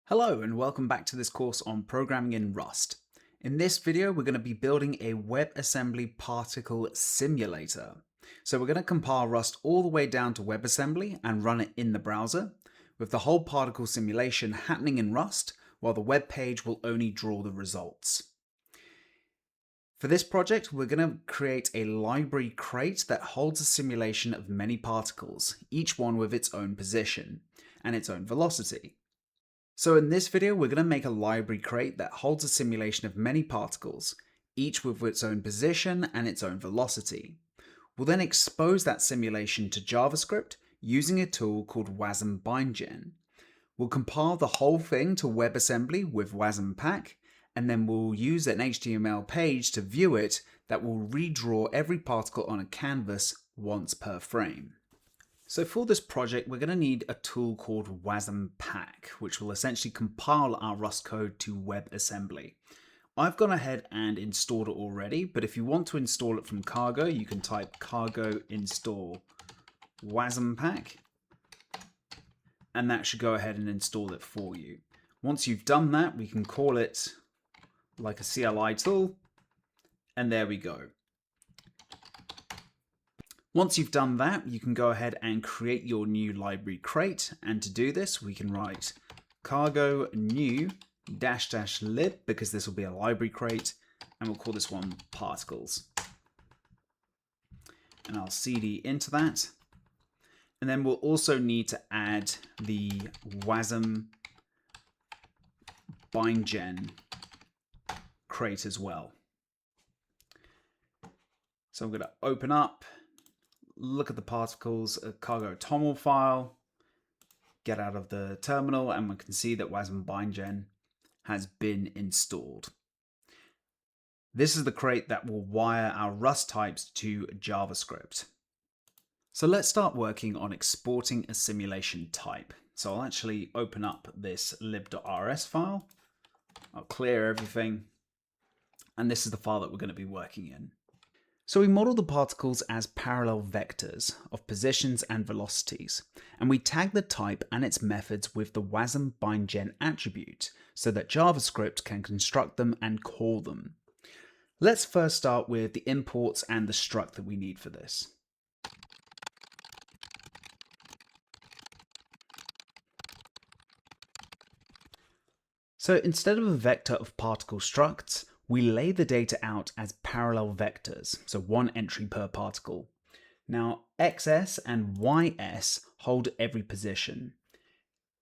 Hello and welcome back to this course on programming in Rust. In this video, we're going to be building a WebAssembly particle simulator. So we're going to compile Rust all the way down to WebAssembly and run it in the browser, with the whole particle simulation happening in Rust, while the web page will only draw the results. For this project, we're going to create a library crate that holds a simulation of many particles, each one with its own position and its own velocity. So in this video, we're going to make a library crate that holds a simulation of many particles, each with its own position and its own velocity. We'll then expose that simulation to JavaScript using a tool called wasm-bindgen. We'll compile the whole thing to WebAssembly with wasm-pack, and then we'll use an HTML page to view it that will redraw every particle on a canvas once per frame. So for this project, we're going to need a tool called wasm-pack, which will essentially compile our Rust code to WebAssembly. I've gone ahead and installed it already, but if you want to install it from cargo, you can type cargo install wasm-pack, and that should go ahead and install it for you. Once you've done that, we can call it like a CLI tool, and there we go. Once you've done that, you can go ahead and create your new library crate. And to do this, we can write cargo new -- lib, because this will be a library crate, and we'll call this one particles. And I'll cd into that. And then we'll also need to add the wasm-bindgen crate as well. So I'm going to open up, look at the particles, a cargo toml file, get out of the terminal, and we can see that wasm-bindgen has been installed. This is the crate that will wire our Rust types to JavaScript. So let's start working on exporting a simulation type. So I'll actually open up this lib.rs file. I'll clear everything. And this is the file that we're going to be working in. So we model the particles as parallel vectors of positions and velocities, and we tag the type and its methods with the wasm-bindgen attribute so that JavaScript can construct them and call them. Let's first start with the imports and the struct that we need for this. So instead of a vector of particle structs, we lay the data out as parallel vectors, so one entry per particle. Now, xs and ys hold every position.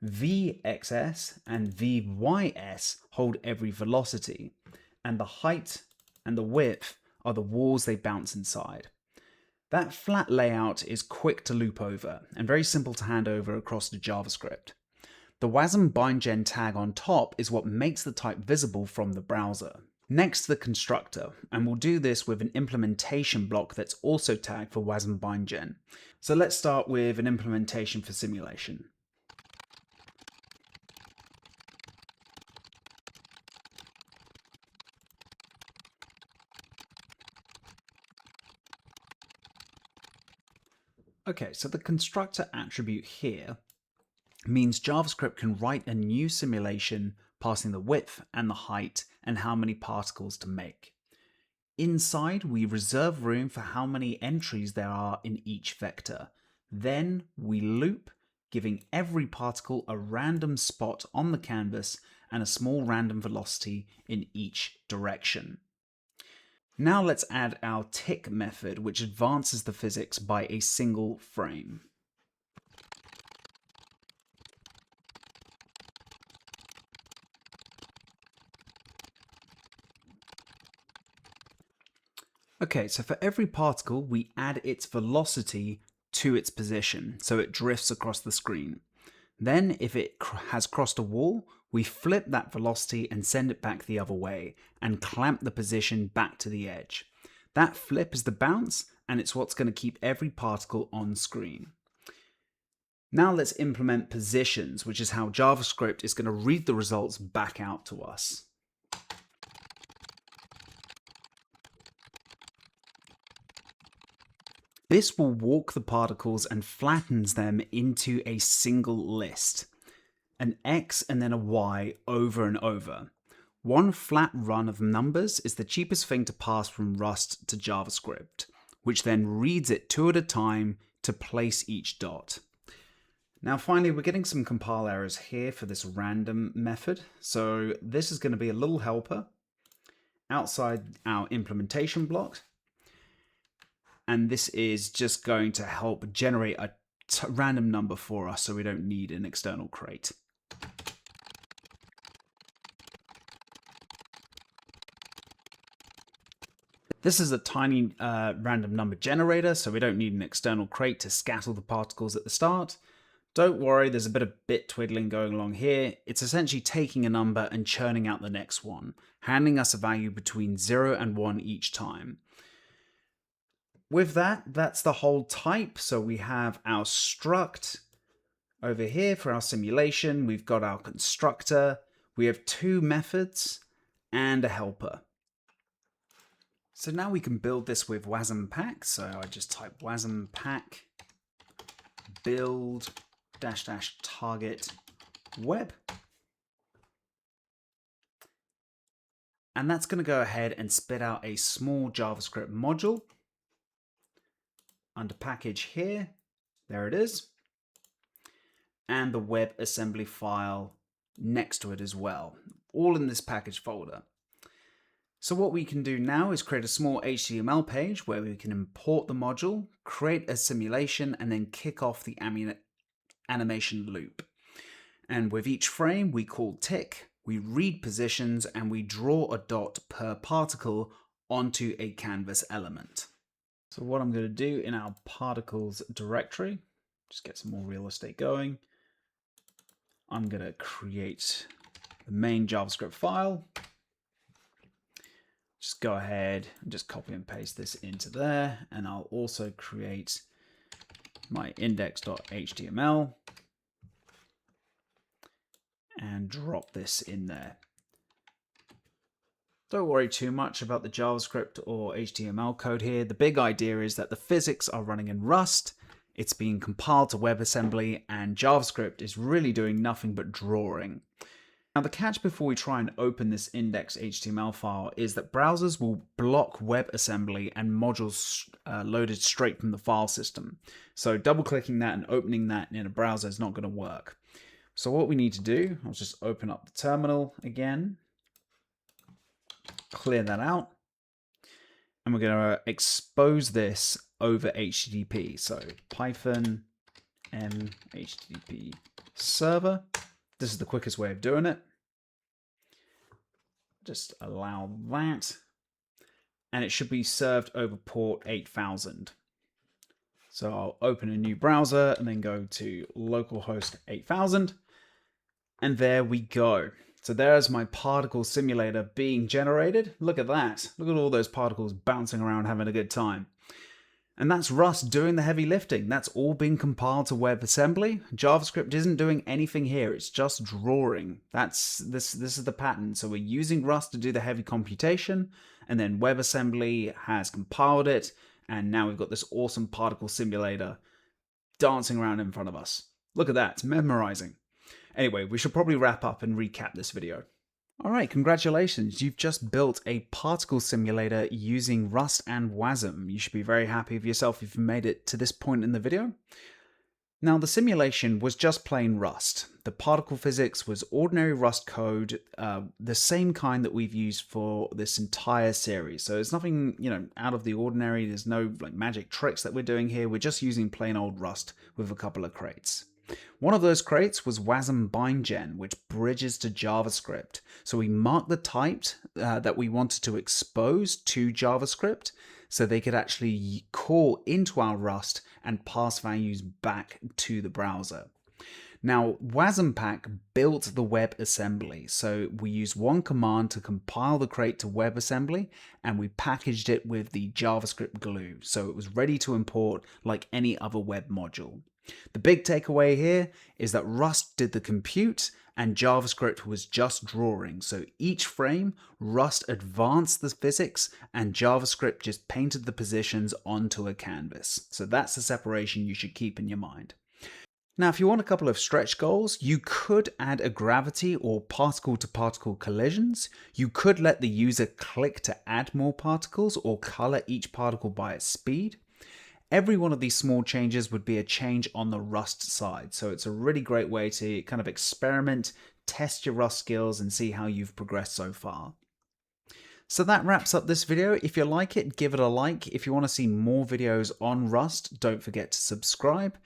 vxs and vys hold every velocity, and the height and the width are the walls they bounce inside. That flat layout is quick to loop over and very simple to hand over across to JavaScript. The wasm-bindgen tag on top is what makes the type visible from the browser. Next, the constructor, and we'll do this with an implementation block that's also tagged for wasm-bindgen. So let's start with an implementation for simulation. Okay, so the constructor attribute here means JavaScript can write a new simulation passing the width and the height and how many particles to make. Inside, we reserve room for how many entries there are in each vector. Then we loop, giving every particle a random spot on the canvas and a small random velocity in each direction. Now let's add our tick method, which advances the physics by a single frame. Okay, so for every particle, we add its velocity to its position, so it drifts across the screen. Then, if it has crossed a wall, we flip that velocity and send it back the other way, and clamp the position back to the edge. That flip is the bounce, and it's what's going to keep every particle on screen. Now let's implement positions, which is how JavaScript is going to read the results back out to us. This will walk the particles and flattens them into a single list. an X and then a Y over and over. One flat run of numbers is the cheapest thing to pass from Rust to JavaScript, which then reads it two at a time to place each dot. Now finally, we're getting some compile errors here for this random method. So this is going to be a little helper outside our implementation block. And this is just going to help generate a random number for us so we don't need an external crate. This is a tiny random number generator, so we don't need an external crate to scatter the particles at the start. Don't worry, there's a bit of bit twiddling going along here. It's essentially taking a number and churning out the next one, handing us a value between 0 and 1 each time. With that, that's the whole type. So we have our struct over here for our simulation. We've got our constructor. We have two methods and a helper. So now we can build this with wasm-pack. So I just type wasm-pack build -- target web. And that's going to go ahead and spit out a small JavaScript module under package here. There it is. And the WebAssembly file next to it as well, all in this package folder. So what we can do now is create a small HTML page where we can import the module, create a simulation, and then kick off the animation loop. And with each frame, we call tick, we read positions, and we draw a dot per particle onto a canvas element. So what I'm going to do in our particles directory, just get some more real estate going. I'm going to create the main JavaScript file. Just go ahead and just copy and paste this into there. And I'll also create my index.html and drop this in there. Don't worry too much about the JavaScript or HTML code here. The big idea is that the physics are running in Rust, it's being compiled to WebAssembly, and JavaScript is really doing nothing but drawing. Now the catch before we try and open this index.html file is that browsers will block WebAssembly and modules loaded straight from the file system. So double-clicking that and opening that in a browser is not going to work. So what we need to do, I'll just open up the terminal again, clear that out, and we're going to expose this over HTTP. So Python m HTTP server. This is the quickest way of doing it. Just allow that, and it should be served over port 8000. So I'll open a new browser and then go to localhost 8000, and there we go. So there's my particle simulator being generated. Look at that. Look at all those particles bouncing around having a good time. And that's Rust doing the heavy lifting. That's all being compiled to WebAssembly. JavaScript isn't doing anything here. It's just drawing. This is the pattern. So we're using Rust to do the heavy computation, and then WebAssembly has compiled it, and now we've got this awesome particle simulator dancing around in front of us. Look at that. It's memorizing. Anyway, we should probably wrap up and recap this video. All right, congratulations. You've just built a particle simulator using Rust and WASM. You should be very happy with yourself if you made it to this point in the video. Now, the simulation was just plain Rust. The particle physics was ordinary Rust code, the same kind that we've used for this entire series. So it's nothing, out of the ordinary. There's no magic tricks that we're doing here. We're just using plain old Rust with a couple of crates. One of those crates was wasm-bindgen, which bridges to JavaScript. So we marked the type that we wanted to expose to JavaScript so they could actually call into our Rust and pass values back to the browser. Now, wasm-pack built the WebAssembly. So we used one command to compile the crate to WebAssembly, and we packaged it with the JavaScript glue. So it was ready to import like any other web module. The big takeaway here is that Rust did the compute and JavaScript was just drawing. So each frame, Rust advanced the physics and JavaScript just painted the positions onto a canvas. So that's the separation you should keep in your mind. Now, if you want a couple of stretch goals, you could add a gravity or particle-to-particle collisions. You could let the user click to add more particles or color each particle by its speed. Every one of these small changes would be a change on the Rust side. So it's a really great way to kind of experiment, test your Rust skills, and see how you've progressed so far. So that wraps up this video. If you like it, give it a like. If you want to see more videos on Rust, don't forget to subscribe.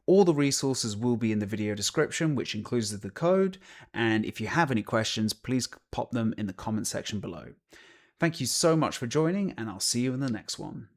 All the resources will be in the video description, which includes the code. And if you have any questions, please pop them in the comment section below. Thank you so much for joining, and I'll see you in the next one.